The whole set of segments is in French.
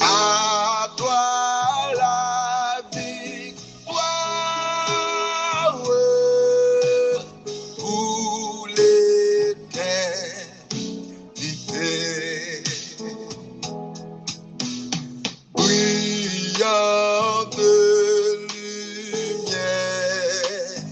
À toi la victoire, pour l'éternité. Brillante lumière,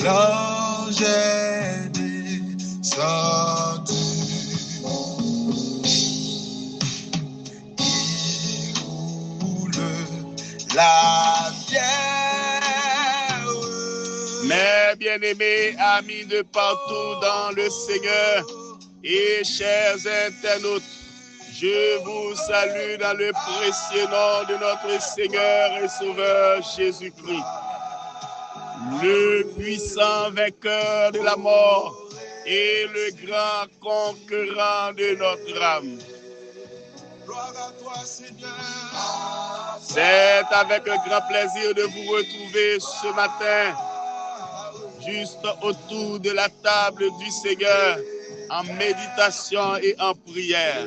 l'ange est descendu. Il roule la pierre. Mes bien-aimés amis de partout dans le Seigneur et chers internautes, je vous salue dans le précieux nom de notre Seigneur et Sauveur Jésus-Christ, le puissant vainqueur de la mort et le grand conquérant de notre âme. C'est avec un grand plaisir de vous retrouver ce matin, juste autour de la table du Seigneur, en méditation et en prière.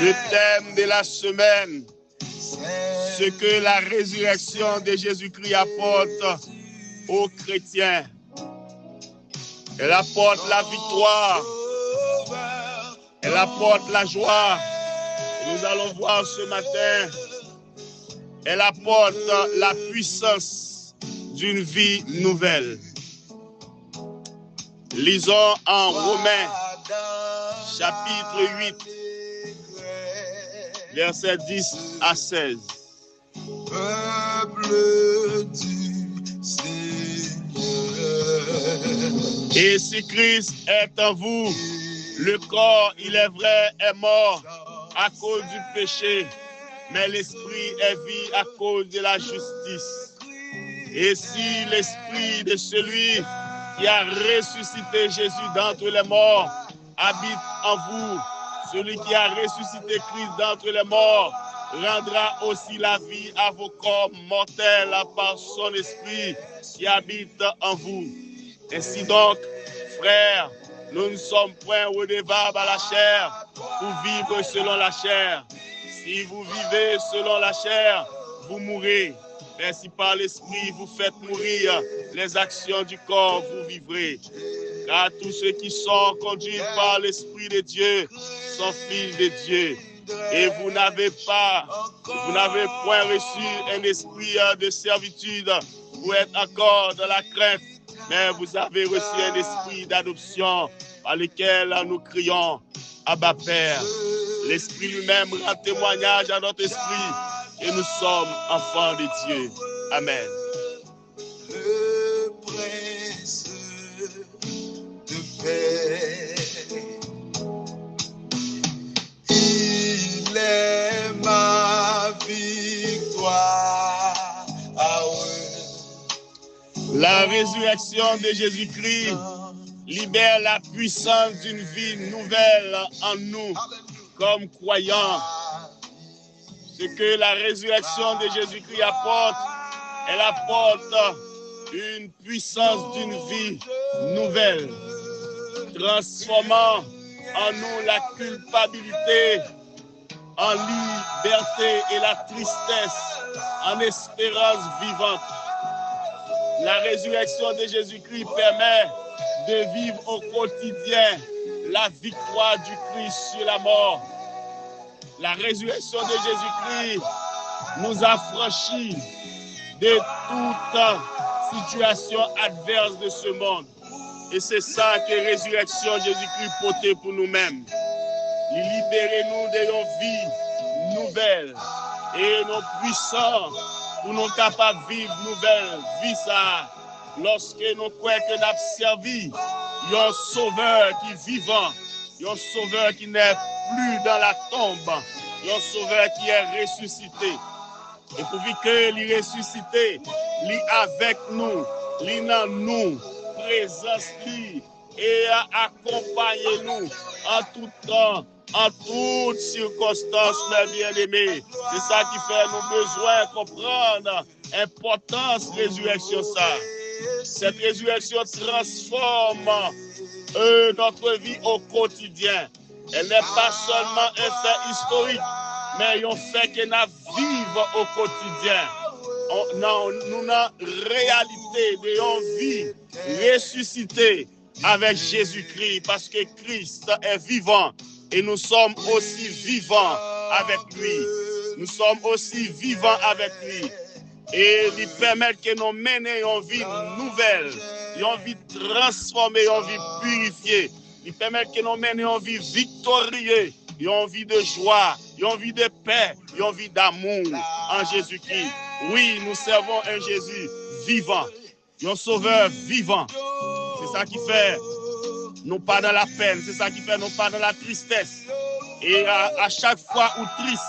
Le thème de la semaine, ce que la résurrection de Jésus-Christ apporte aux chrétiens. Elle apporte la victoire, elle apporte la joie. Nous allons voir ce matin, elle apporte la puissance d'une vie nouvelle. Lisons en Romains, chapitre 8, versets 10 à 16. Peuple du Seigneur. Et si Christ est en vous, le corps, il est vrai, est mort à cause du péché, mais l'esprit est vie à cause de la justice. Et si l'esprit de celui qui a ressuscité Jésus d'entre les morts habite en vous, celui qui a ressuscité Christ d'entre les morts rendra aussi la vie à vos corps mortels par son esprit qui habite en vous. Ainsi donc, frères, nous ne sommes point redevables à la chair pour vivre selon la chair. Si vous vivez selon la chair, vous mourrez. Mais si par l'esprit vous faites mourir les actions du corps, vous vivrez. Car tous ceux qui sont conduits par l'Esprit de Dieu sont fils de Dieu. Et vous n'avez point reçu un esprit de servitude pour être encore dans la crainte, mais vous avez reçu un esprit d'adoption par lequel nous crions Abba Père. L'Esprit lui-même rend témoignage à notre esprit et nous sommes enfants de Dieu. Amen. Le prince de paix, il est ma victoire. La résurrection de Jésus-Christ libère la puissance d'une vie nouvelle en nous comme croyants. Ce que la résurrection de Jésus-Christ apporte, elle apporte une puissance d'une vie nouvelle, transformant en nous la culpabilité en liberté et la tristesse en espérance vivante. La résurrection de Jésus-Christ permet de vivre au quotidien la victoire du Christ sur la mort. La résurrection de Jésus-Christ nous affranchit de toute situation adverse de ce monde. Et c'est ça que la résurrection de Jésus-Christ portait pour nous-mêmes. Libérez-nous de nos vies nouvelles et nos puissants pour nous capables de vivre nouvelle vie ça. Lorsque nous croyons que nous avons servi un sauveur qui est vivant, un sauveur qui n'est plus dans la tombe, un sauveur qui est ressuscité. Et pourvu que il ressuscité, il est avec nous, il est dans nous, présence lui et accompagne nous en tout temps en toutes circonstances, mes bien-aimés. C'est ça qui fait nous besoin de comprendre l'importance de la résurrection. Cette résurrection transforme notre vie au quotidien. Elle n'est pas seulement un fait historique, mais un fait que nous vivons au quotidien. Nous avons réalité de vie ressuscitée avec Jésus-Christ, parce que Christ est vivant et nous sommes aussi vivants avec lui. Nous sommes aussi vivants avec lui. Et il permet que nous menions une vie nouvelle, une vie transformée, une vie purifiée. Il permet que nous menions une vie victorieuse, une vie de joie, une vie de paix, une vie d'amour en Jésus-Christ. Oui, nous servons un Jésus vivant, un sauveur vivant. C'est ça qui fait nous pas dans la peine, c'est ça qui fait nous pas dans la tristesse. Et à chaque fois où triste,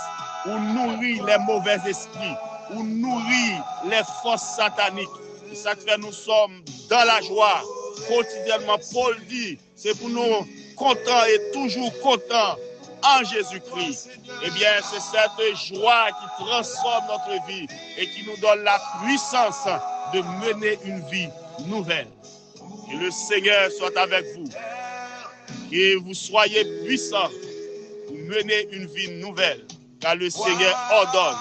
on nourrit les mauvais esprits, on nourrit les forces sataniques. C'est ça qui fait nous sommes dans la joie quotidiennement. Paul dit, c'est pour nous contents et toujours contents en Jésus-Christ. Eh bien, c'est cette joie qui transforme notre vie et qui nous donne la puissance de mener une vie nouvelle. Que le Seigneur soit avec vous. Que vous soyez puissants pour mener une vie nouvelle. Car le Seigneur ordonne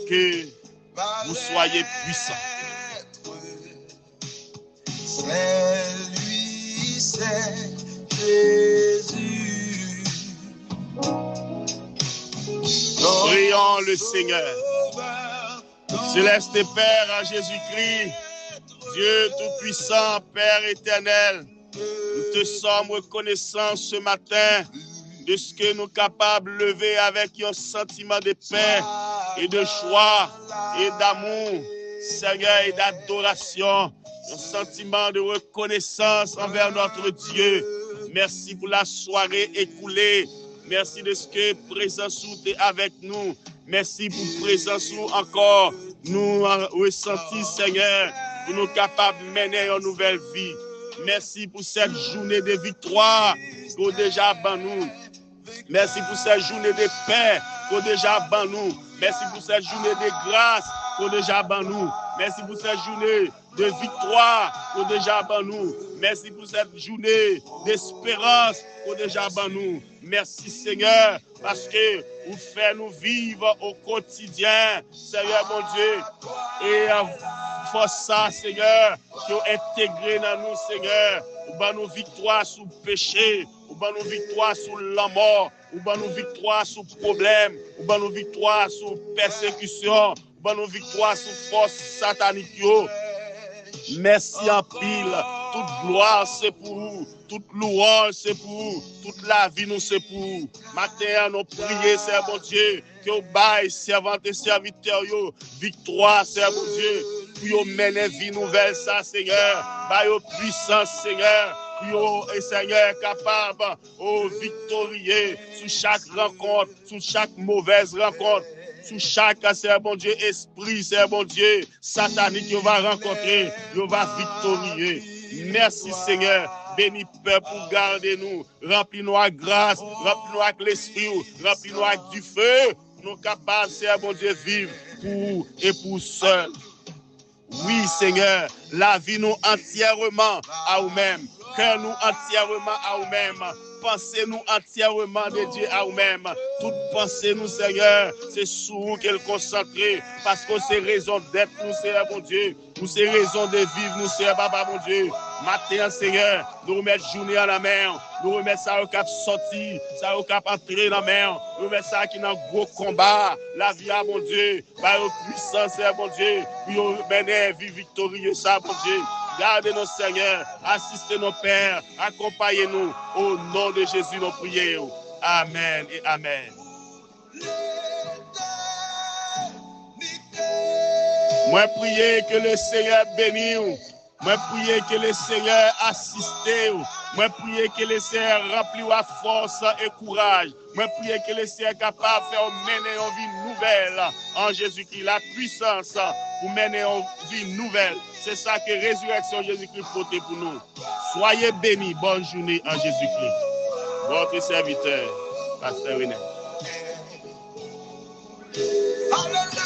que vous soyez puissants. C'est lui, c'est Jésus. Prions le Seigneur. Céleste Père en Jésus-Christ, Dieu Tout-Puissant, Père éternel, nous te sommes reconnaissants ce matin de ce que nous sommes capables de lever avec un sentiment de paix et de joie et d'amour, Seigneur, et d'adoration, un sentiment de reconnaissance envers notre Dieu. Merci pour la soirée écoulée. Merci de ce que présence est avec nous. Merci pour présence encore. Nous ressenti, Seigneur, pour nous capables de mener une nouvelle vie. Merci pour cette journée de victoire qu'on déjà ban nous. Merci pour cette journée de paix qu'on déjà ban nous. Merci pour cette journée de grâce qu'on déjà ban nous. Merci pour cette journée de victoire qu'on déjà ban nous. Merci pour cette journée d'espérance qu'on déjà ban nous. Merci Seigneur, parce que vous faites nous vivre au quotidien, Seigneur mon Dieu. Et force ça, Seigneur, qui est intégré dans nous, Seigneur. Ou ban nous victoire sur le péché, ou ban nous victoire sur la mort, ou ban nous victoire sur le problème, ou ban nous victoire sur la persécution, ou ban nous victoire sur la force satanique. Merci en pile. Toute gloire, c'est pour vous. Toute louange, c'est pour vous. Toute la vie, nous, c'est pour vous. Matin, nous prions, Seigneur mon Dieu, que vous baillez, servantes et serviteurs, victoire, Seigneur mon Dieu, pour vous mener vie nouvelle, ça, Seigneur. Baillez puissance, Seigneur. Pour vous, Seigneur, capable, victorieux, sur chaque rencontre, sur chaque mauvaise rencontre. Sous chaque, Seigneur bon Dieu, esprit, Seigneur bon Dieu, satanique, on va rencontrer, on va victorieux. Merci Seigneur, béni Père pour garder nous, remplis-nous à grâce, remplis-nous avec l'esprit, remplis-nous avec du feu, nous capables, Seigneur bon Dieu, vivre pour et pour seul. Oui Seigneur, la vie nous entièrement à nous-mêmes, cœur nous entièrement à nous-mêmes. Pensez-nous entièrement de Dieu à nous-mêmes. Toute pensée, nous, Seigneur, c'est sur vous qu'elle concentre. Parce que c'est raison d'être, nous, Seigneur, mon Dieu. Nous, c'est raison de vivre, nous, Seigneur, Papa, mon Dieu. Matin, Seigneur, nous remettons journée en la main. Nous remettons ça au cap sorti, ça au cap entrer dans la main. Nous remettons ça qui est dans un gros combat. La vie, à mon Dieu, par la puissance, Seigneur, mon Dieu. Puis on mener vie victorieuse, ça, mon Dieu. Gardez-nous, Seigneur, assistez-nous, Père, accompagnez-nous. Au nom de Jésus, nous prions. Amen et Amen. Moi, priez que le Seigneur bénisse. Moi, priez que le Seigneur assiste. Moi, priez que le Seigneur remplisse la force et courage. Moi, priez que le Seigneur est capable de faire mener une vie nouvelle en Jésus-Christ. La puissance pour mener une vie nouvelle. C'est ça que résurrection Jésus-Christ porte pour nous. Soyez bénis. Bonne journée en Jésus-Christ. Votre serviteur, Pasteur René. Hallelujah.